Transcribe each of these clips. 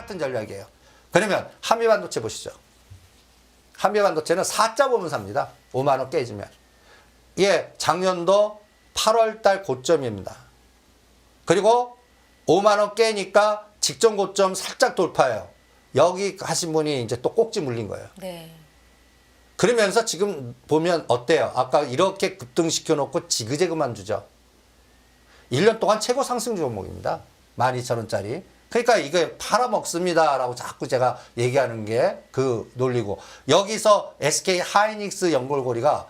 똑같은 전략이에요. 그러면 한미반도체 보시죠. 한미반도체는 4.5면 삽니다. 5만 원 깨지면. 예, 작년도 8월 달 고점입니다. 그리고 5만 원 깨니까 직전 고점 살짝 돌파해요. 여기 하신 분이 이제 또 꼭지 물린 거예요. 네. 그러면서 지금 보면 어때요? 아까 이렇게 급등시켜 놓고 지그재그만 주죠. 1년 동안 최고 상승 종목입니다. 12,000원짜리. 그러니까 이거 팔아먹습니다 라고 자꾸 제가 얘기하는 게 그 논리고, 여기서 SK 하이닉스 연골고리가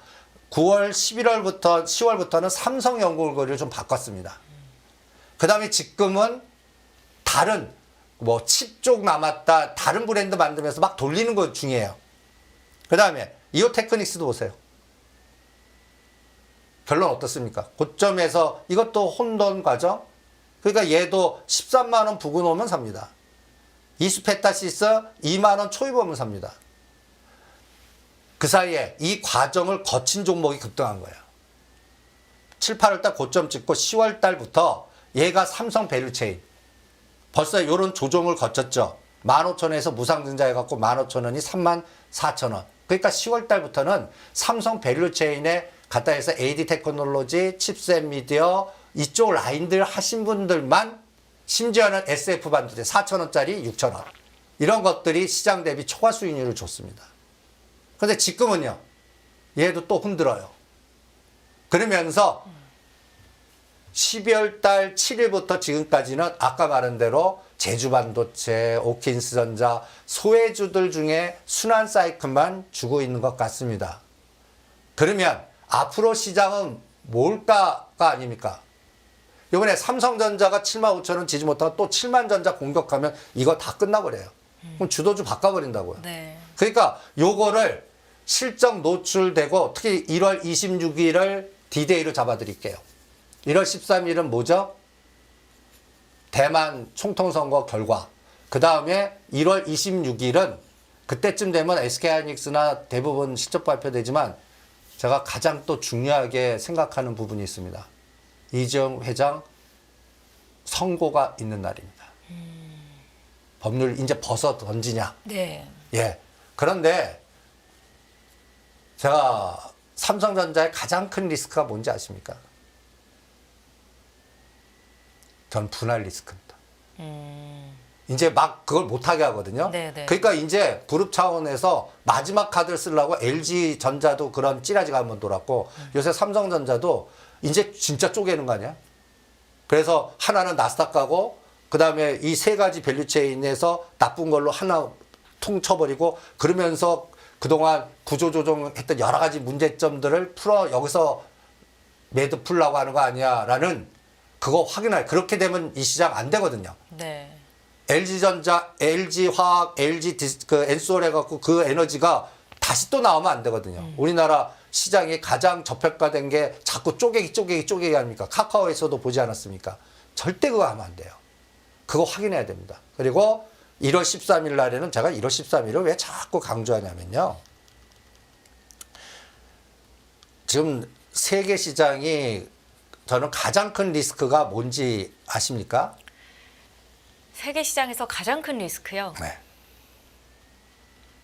9월 11월부터 10월부터는 삼성 연골고리를 좀 바꿨습니다. 그 다음에 지금은 다른 뭐 칩 쪽 남았다 다른 브랜드 만들면서 막 돌리는 것 중이에요. 그 다음에 이오테크닉스도 보세요. 결론 어떻습니까? 고점에서 이것도 혼돈 과정. 그러니까 얘도 13만 원 부근 오면 삽니다. 이수페타시스 2만 원 초입 오면 삽니다. 그 사이에 이 과정을 거친 종목이 급등한 거예요. 7, 8월 달 고점 찍고 10월 달부터 얘가 삼성 밸류체인 벌써 이런 조정을 거쳤죠. 15,000원에서 무상증자 해갖고 15,000원이 34,000원. 그러니까 10월 달부터는 삼성 밸류체인에 갖다 해서 AD 테크놀로지, 칩셋 미디어 이쪽 라인들 하신 분들만, 심지어는 SF 반도체 4,000원짜리 6,000원. 이런 것들이 시장 대비 초과 수익률을 줬습니다. 그런데 지금은요. 얘도 또 흔들어요. 그러면서 12월 달 7일부터 지금까지는 아까 말한 대로 제주반도체, 오킨스전자, 소외주들 중에 순환 사이클만 주고 있는 것 같습니다. 그러면 앞으로 시장은 뭘까가 아닙니까? 이번에 삼성전자가 75,000원 지지 못하고 또 7만전자 공격하면 이거 다 끝나버려요. 그럼 주도주 바꿔버린다고요. 네. 그러니까 요거를 실적 노출되고 특히 1월 26일을 디데이로 잡아드릴게요. 1월 13일은 뭐죠? 대만 총통선거 결과. 그 다음에 1월 26일은 그때쯤 되면 SK하이닉스나 대부분 실적 발표되지만 제가 가장 또 중요하게 생각하는 부분이 있습니다. 이재용 회장 선고가 있는 날입니다. 법률 이제 벗어 던지냐. 네. 예. 그런데 제가 삼성전자의 가장 큰 리스크가 뭔지 아십니까? 전 분할 리스크입니다. 이제 막 그걸 못하게 하거든요. 네네. 그러니까 이제 그룹 차원에서 마지막 카드를 쓰려고 LG전자도 그런 찌라지가 한번 돌았고 요새 삼성전자도 이제 진짜 쪼개는 거 아니야? 그래서 하나는 나스닥 가고 그 다음에 이 세 가지 밸류체인에서 나쁜 걸로 하나 퉁쳐버리고 그러면서 그동안 구조조정했던 여러 가지 문제점들을 풀어 여기서 매듭 풀라고 하는 거 아니야 라는 그거 확인할. 그렇게 되면 이 시장 안 되거든요. 네. LG전자, LG화학, LG 엔솔 해갖고 그 에너지가 다시 또 나오면 안 되거든요. 우리나라 시장이 가장 저평가된 게 자꾸 쪼개기 합니까? 카카오에서도 보지 않았습니까? 절대 그거 하면 안 돼요. 그거 확인해야 됩니다. 그리고 1월 13일 날에는 제가 1월 13일을 왜 자꾸 강조하냐면요. 지금 세계 시장이 저는 가장 큰 리스크가 뭔지 아십니까? 세계 시장에서 가장 큰 리스크요. 네.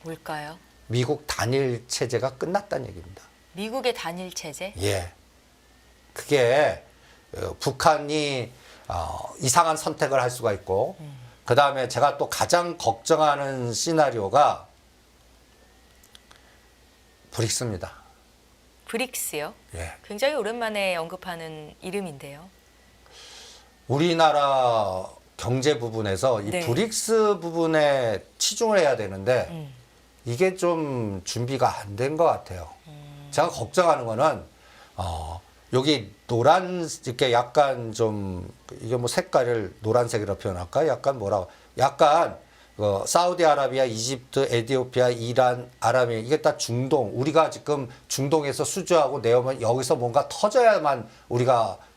뭘까요? 미국 단일 체제가 끝났다는 얘기입니다. 미국의 단일 체제? 예. 그게 북한이 이상한 선택을 할 수가 있고 그 다음에 제가 또 가장 걱정하는 시나리오가 브릭스입니다. 브릭스요? 예. 굉장히 오랜만에 언급하는 이름인데요. 우리나라 경제 부분에서 이 네. 브릭스 부분에 치중을 해야 되는데 이게 좀 준비가 안 된 것 같아요. 제가 걱정하는 거는 여기 노란 이렇게 약간 좀 이게 뭐 색깔을 노란색이라고 표현할까? 약간 뭐라고? 약간 사우디아라비아, 이집트, 에티오피아, 이란, 아랍에 이게 다 중동. 우리가 지금 중동에서 수주하고 내오면 여기서 뭔가 터져야만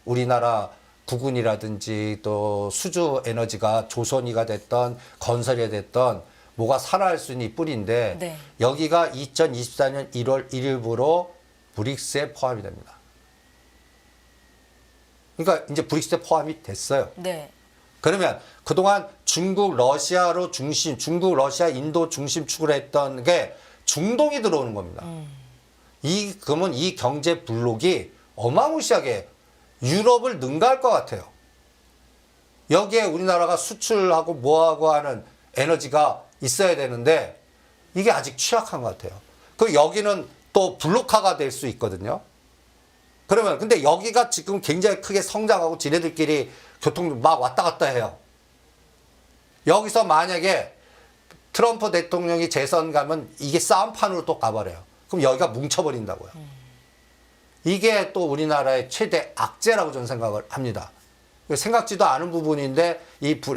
우리나라 국군이라든지 또 수주 에너지가 조선이가 됐던 건설이 됐던 뭐가 살아날 수 있는 이 뿌리인데 네. 여기가 2024년 1월 1일부로 브릭스에 포함이 됩니다. 그러니까 이제 브릭스에 포함이 됐어요. 네. 그러면 그동안 중국, 러시아로 중심, 중국, 러시아, 인도 중심축으로 했던 게 중동이 들어오는 겁니다. 그러면 이 경제 블록이 어마무시하게 유럽을 능가할 것 같아요. 여기에 우리나라가 수출하고 뭐하고 하는 에너지가 있어야 되는데 이게 아직 취약한 것 같아요. 그 여기는 또 블록화가 될 수 있거든요. 그러면 근데 여기가 지금 굉장히 크게 성장하고 지네들끼리 교통 막 왔다 갔다 해요. 여기서 만약에 트럼프 대통령이 재선 가면 이게 싸움판으로 또 가버려요. 그럼 여기가 뭉쳐버린다고요. 이게 또 우리나라의 최대 악재라고 저는 생각을 합니다. 생각지도 않은 부분인데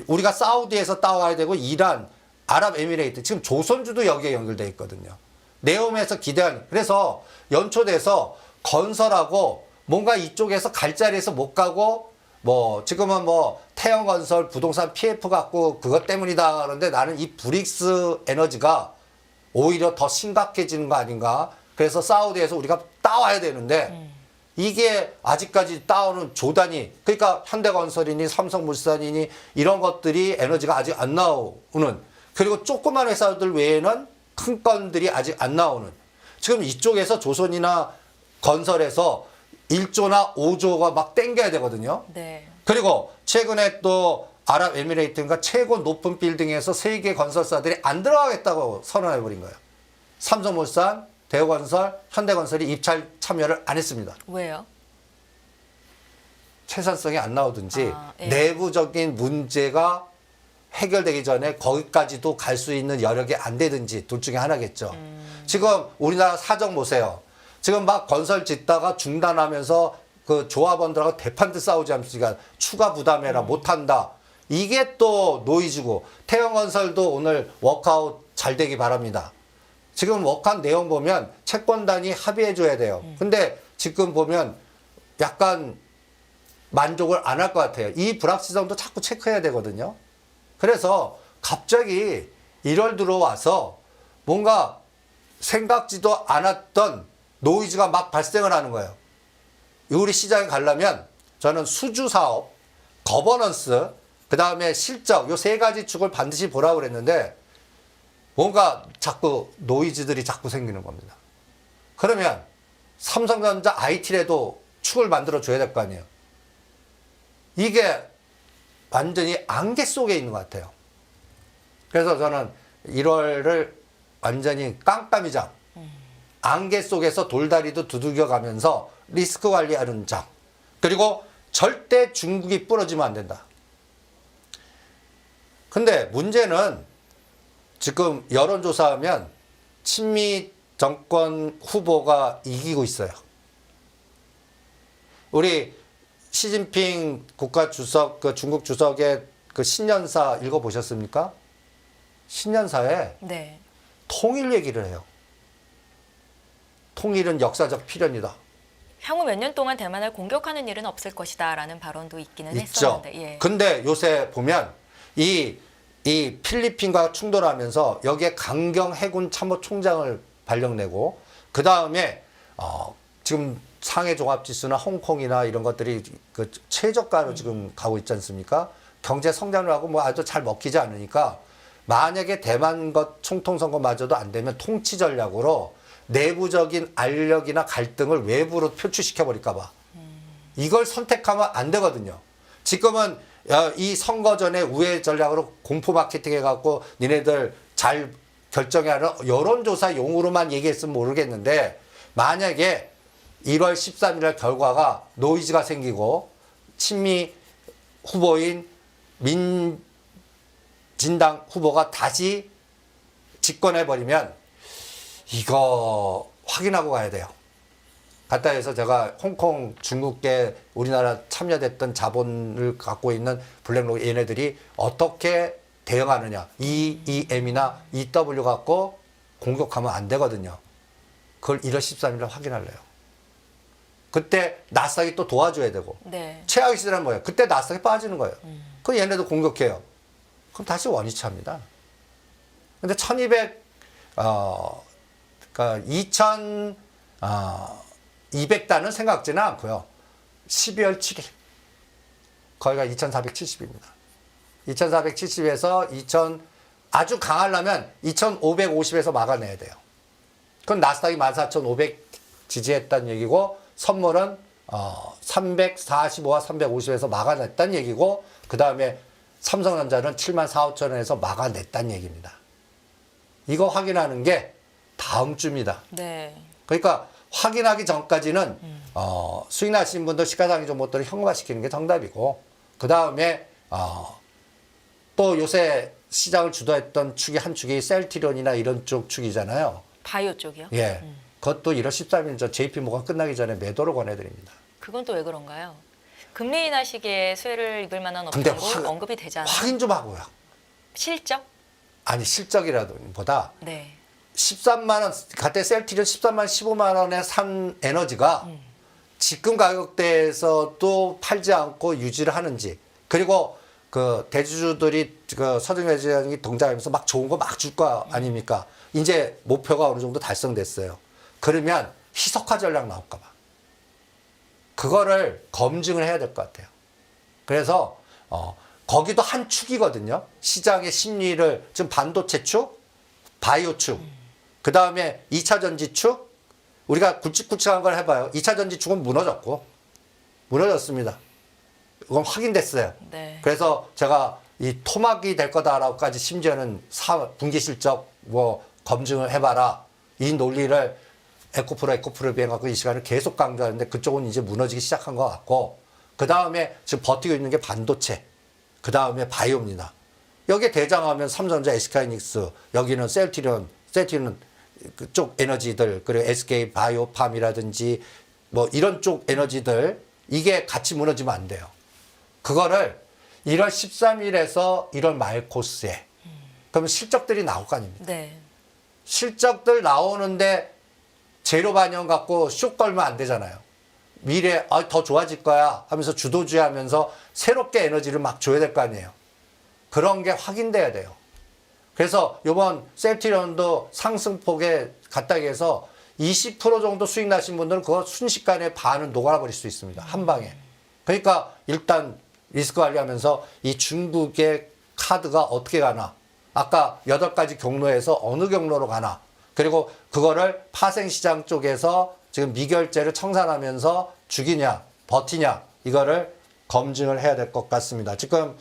우리가 사우디에서 따와야 되고 이란, 아랍에미레이트, 지금 조선주도 여기에 연결돼 있거든요. 네옴에서 기대하는, 그래서 연초돼서 건설하고 뭔가 이쪽에서 갈 자리에서 못 가고 뭐 지금은 뭐 태영건설 부동산 PF 갖고 그것 때문이다 그런데 나는 이 브릭스 에너지가 오히려 더 심각해지는 거 아닌가. 그래서 사우디에서 우리가 따와야 되는데 이게 아직까지 따오는 조단이, 그러니까 현대건설이니 삼성물산이니 이런 것들이 에너지가 아직 안 나오는, 그리고 조그만 회사들 외에는 큰 건들이 아직 안 나오는, 지금 이쪽에서 조선이나 건설에서 1조나 5조가 막 땡겨야 되거든요. 네. 그리고 최근에 또 아랍에미레이트가 최고 높은 빌딩에서 세계 건설사들이 안 들어가겠다고 선언해버린 거예요. 삼성물산, 대우건설, 현대건설이 입찰 참여를 안 했습니다. 왜요? 생산성이 안 나오든지 예. 내부적인 문제가 해결되기 전에 거기까지도 갈 수 있는 여력이 안 되든지 둘 중에 하나겠죠. 지금 우리나라 사정 보세요. 지금 막 건설 짓다가 중단하면서 그 조합원들하고 대판듯 싸우지 않습니까? 추가 부담해라, 못한다. 이게 또 노이즈고, 태영건설도 오늘 워크아웃 잘 되기 바랍니다. 지금 워크한 내용 보면 채권단이 합의해 줘야 돼요. 근데 지금 보면 약간 만족을 안 할 것 같아요. 이 불확실성도 자꾸 체크해야 되거든요. 그래서 갑자기 1월 들어와서 뭔가 생각지도 않았던 노이즈가 막 발생을 하는 거예요. 우리 시장에 가려면 저는 수주 사업, 거버넌스, 그 다음에 실적, 요 세 가지 축을 반드시 보라고 그랬는데 뭔가 자꾸 노이즈들이 자꾸 생기는 겁니다. 그러면 삼성전자 IT라도 축을 만들어 줘야 될 거 아니에요. 이게 완전히 안개 속에 있는 것 같아요. 그래서 저는 1월을 완전히 깜깜이장, 안개 속에서 돌다리도 두들겨 가면서 리스크 관리하는 장, 그리고 절대 중국이 부러지면 안 된다. 근데 문제는 지금 여론조사하면 친미 정권 후보가 이기고 있어요. 우리 시진핑 국가주석, 그 중국 주석의 그 신년사 읽어보셨습니까? 신년사에 네. 통일 얘기를 해요. 통일은 역사적 필연이다. 향후 몇 년 동안 대만을 공격하는 일은 없을 것이다라는 발언도 있기는 있죠. 했었는데. 예. 근데 요새 보면 이 필리핀과 충돌하면서 여기에 강경 해군 참모총장을 발령내고, 그 다음에 지금 상해 종합지수나 홍콩이나 이런 것들이 그 최저가로 지금 가고 있지 않습니까? 경제 성장을 하고 뭐 아주 잘 먹히지 않으니까 만약에 대만 것 총통선거마저도 안 되면 통치 전략으로 내부적인 알력이나 갈등을 외부로 표출시켜 버릴까 봐. 이걸 선택하면 안 되거든요. 지금은 이 선거 전에 우회 전략으로 공포 마케팅 해갖고 니네들 잘 결정해야 하는 여론조사용으로만 얘기했으면 모르겠는데, 만약에 1월 13일 날 결과가 노이즈가 생기고 친미 후보인 민진당 후보가 다시 집권해버리면 이거 확인하고 가야 돼요. 갔다 해서 제가 홍콩, 중국계 우리나라 참여됐던 자본을 갖고 있는 블랙록 얘네들이 어떻게 대응하느냐, EEM이나 EW 갖고 공격하면 안 되거든요. 그걸 1월 13일에 확인할래요. 그때 나스닥이 또 도와줘야 되고. 네. 최악의 시대란 뭐예요? 그때 나스닥이 빠지는 거예요. 그럼 얘네도 공격해요. 그럼 다시 원위치합니다. 근데 그러니까 2,200단은 생각지는 않고요. 12월 7일. 거기가 2,470입니다. 2470에서 2000 아주 강하려면 2550에서 막아내야 돼요. 그건 나스닥이 14500 지지했다는 얘기고 선물은 345와 350에서 막아냈다는 얘기고 그 다음에 삼성전자는 74,5천원에서 막아냈다는 얘기입니다. 이거 확인하는 게 다음 주입니다. 네. 그러니까 확인하기 전까지는 수익 나신 분들 시가상위 종목들을 현금화시키는 게 정답이고 그 다음에 또 요새 시장을 주도했던 축이 한 축이 셀트리온이나 이런 쪽 축이잖아요. 바이오 쪽이요? 예, 그것도 1월 13일 전 JP모건 끝나기 전에 매도를 권해드립니다. 그건 또 왜 그런가요? 금리 인하 시기에 수혜를 입을 만한 근데 업종으로 언급이 되지 않아요? 확인 좀 하고요. 실적? 아니 실적이라보다 네. 13만 원, 그때 셀트리온 13만 15만 원에 산 에너지가 지금 가격대에서도 팔지 않고 유지를 하는지 그리고 그 대주주들이 그 서정 회장이 동작하면서 막 좋은 거 막 줄 거 아닙니까? 이제 목표가 어느 정도 달성됐어요. 그러면 희석화 전략 나올까 봐. 그거를 검증을 해야 될 것 같아요. 그래서 거기도 한 축이거든요. 시장의 심리를 지금 반도체 축, 바이오 축, 그 다음에 2차 전지 축, 우리가 굵직굵직한 걸 해봐요. 2차 전지 축은 무너졌습니다. 이건 확인됐어요. 네. 그래서 제가 이 토막이 될 거다라고까지 심지어는 분기 실적 뭐 검증을 해봐라. 이 논리를 에코프로 비행하고 이 시간을 계속 강조하는데 그쪽은 이제 무너지기 시작한 것 같고 그 다음에 지금 버티고 있는 게 반도체 그 다음에 바이오입니다. 여기에 대장하면 삼성전자, SK하이닉스 여기는 셀트리온 그쪽 에너지들 그리고 SK 바이오팜이라든지 뭐 이런 쪽 에너지들 이게 같이 무너지면 안 돼요. 그거를 1월 13일에서 1월 말 코스에 그러면 실적들이 나올 거 아닙니까? 네. 실적들 나오는데 재료 반영 갖고 쇼 걸면 안 되잖아요. 미래 더 좋아질 거야 하면서 주도주의 하면서 새롭게 에너지를 막 줘야 될 거 아니에요. 그런 게 확인돼야 돼요. 그래서 이번 셀트리온도 상승폭에 갔다기 해서 20% 정도 수익 나신 분들은 그거 순식간에 반은 녹아버릴 수 있습니다. 한 방에. 그러니까 일단 리스크 관리하면서 이 중국의 카드가 어떻게 가나 아까 8가지 경로에서 어느 경로로 가나 그리고 그거를 파생시장 쪽에서 지금 미결제를 청산하면서 죽이냐 버티냐 이거를 검증을 해야 될 것 같습니다. 지금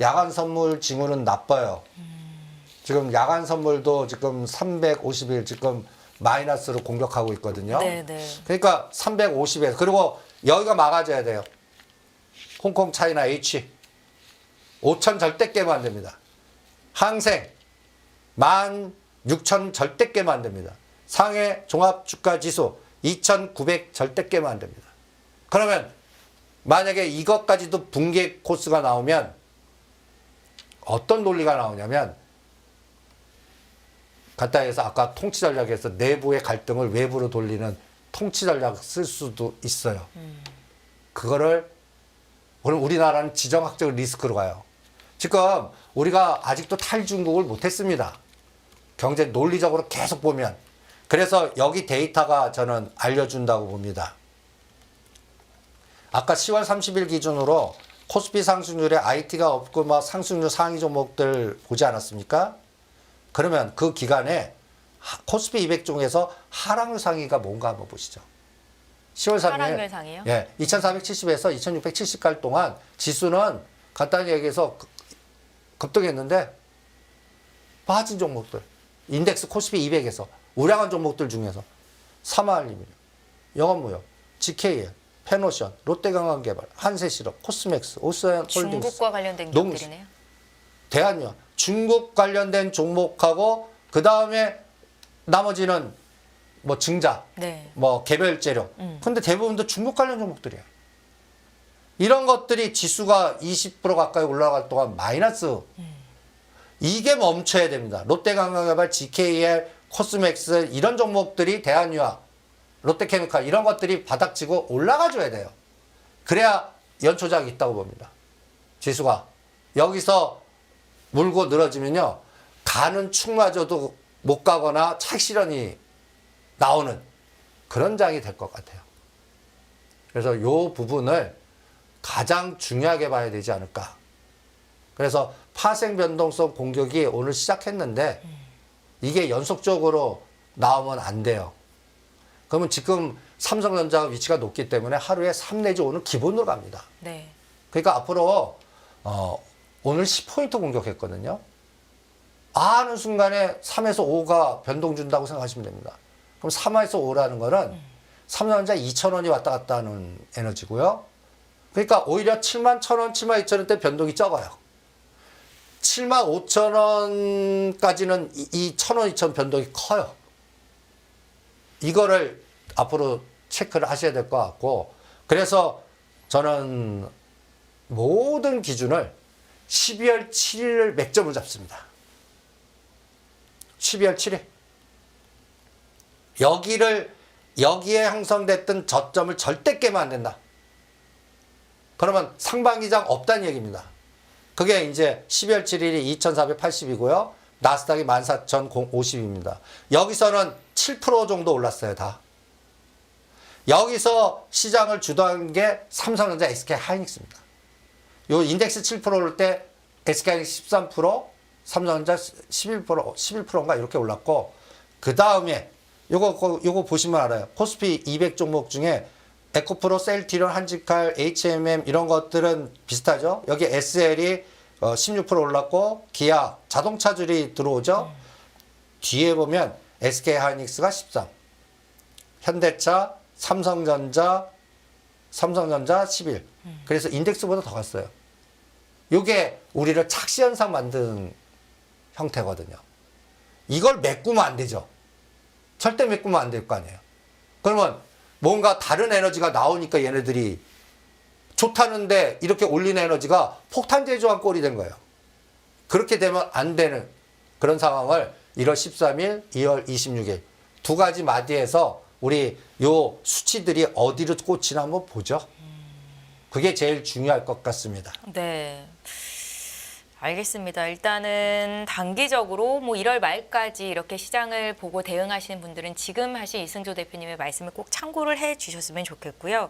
야간 선물 징후는 나빠요. 지금 야간 선물도 지금 350일 지금 마이너스로 공격하고 있거든요. 네, 네. 그러니까 350에서 그리고 여기가 막아져야 돼요. 홍콩 차이나 H 5천 절대 깨면 안 됩니다. 항생 16,000 절대 깨면 안 됩니다. 상해 종합주가지수 2,900 절대 깨면 안 됩니다. 그러면 만약에 이것까지도 붕괴 코스가 나오면 어떤 논리가 나오냐면 간단히 해서 아까 통치 전략에서 내부의 갈등을 외부로 돌리는 통치 전략 쓸 수도 있어요. 그거를 오늘 우리나라는 지정학적 리스크로 가요. 지금 우리가 아직도 탈중국을 못했습니다. 경제 논리적으로 계속 보면. 그래서 여기 데이터가 저는 알려준다고 봅니다. 아까 10월 30일 기준으로 코스피 상승률에 IT가 없고 막 상승률 상위 종목들 보지 않았습니까? 그러면 그 기간에 코스피 200 중에서 하락률 상위가 뭔가 한번 보시죠. 10월 3일 하락률 상이요? 예, 2470에서 2670갈 동안 지수는 간단히 얘기해서 급등했는데 빠진 종목들 인덱스 코스피 200에서 우량한 종목들 중에서 사마알림이요, 영업무역, GKL, 페노션, 롯데관광개발, 한세실업, 코스맥스, 오스현 홀딩스 중국과 관련된 기업들이네요. 대한유화 중국 관련된 종목하고 그 다음에 나머지는 뭐 증자, 네. 뭐 개별 재료. 근데 대부분도 중국 관련 종목들이에요. 이런 것들이 지수가 20% 가까이 올라갈 동안 마이너스. 이게 멈춰야 됩니다. 롯데관광개발, GKL, 코스맥스 이런 종목들이 대한유화, 롯데케미칼 이런 것들이 바닥치고 올라가줘야 돼요. 그래야 연초작이 있다고 봅니다. 지수가. 여기서 물고 늘어지면요. 가는 축마저도 못 가거나 착실현이 나오는 그런 장이 될 것 같아요. 그래서 이 부분을 가장 중요하게 봐야 되지 않을까. 그래서 파생 변동성 공격이 오늘 시작했는데 이게 연속적으로 나오면 안 돼요. 그러면 지금 삼성전자 위치가 높기 때문에 하루에 3 내지 5는 기본으로 갑니다. 네. 그러니까 앞으로 오늘 10포인트 공격했거든요. 하는 순간에 3에서 5가 변동 준다고 생각하시면 됩니다. 그럼 3에서 5라는 거는 삼성전자 2,000원이 왔다 갔다 하는 에너지고요. 그러니까 오히려 71,000원, 72,000원대 변동이 적어요. 75,000원까지는 이 1,000원, 2,000원 변동이 커요. 이거를 앞으로 체크를 하셔야 될 것 같고, 그래서 저는 모든 기준을 12월 7일 맥점을 잡습니다. 12월 7일. 여기에 형성됐던 저점을 절대 깨면 안 된다. 그러면 상반기장 없다는 얘기입니다. 그게 이제 12월 7일이 2,480이고요. 나스닥이 14,050입니다. 여기서는 7% 정도 올랐어요, 다. 여기서 시장을 주도한 게 삼성전자, SK 하이닉스입니다. 요 인덱스 7% 오를 때 SK 하이닉스 13%, 삼성전자 11%인가 이렇게 올랐고, 그 다음에 요거 보시면 알아요. 코스피 200 종목 중에 에코프로, 셀티론, 한직칼, HMM 이런 것들은 비슷하죠. 여기 SL이 16% 올랐고, 기아, 자동차들이 들어오죠. 뒤에 보면 SK 하이닉스가 13, 현대차, 삼성전자 11. 그래서 인덱스보다 더 갔어요. 이게 우리를 착시현상 만든 형태거든요. 이걸 메꾸면 안 되죠. 절대 메꾸면 안 될 거 아니에요. 그러면 뭔가 다른 에너지가 나오니까 얘네들이 좋다는데 이렇게 올리는 에너지가 폭탄 제조한 꼴이 된 거예요. 그렇게 되면 안 되는 그런 상황을 1월 13일, 2월 26일 두 가지 마디에서 우리 요 수치들이 어디로 꽂히나 한번 보죠. 그게 제일 중요할 것 같습니다. 네. 알겠습니다. 일단은 단기적으로 뭐 1월 말까지 이렇게 시장을 보고 대응하시는 분들은 지금 하신 이승조 대표님의 말씀을 꼭 참고를 해 주셨으면 좋겠고요.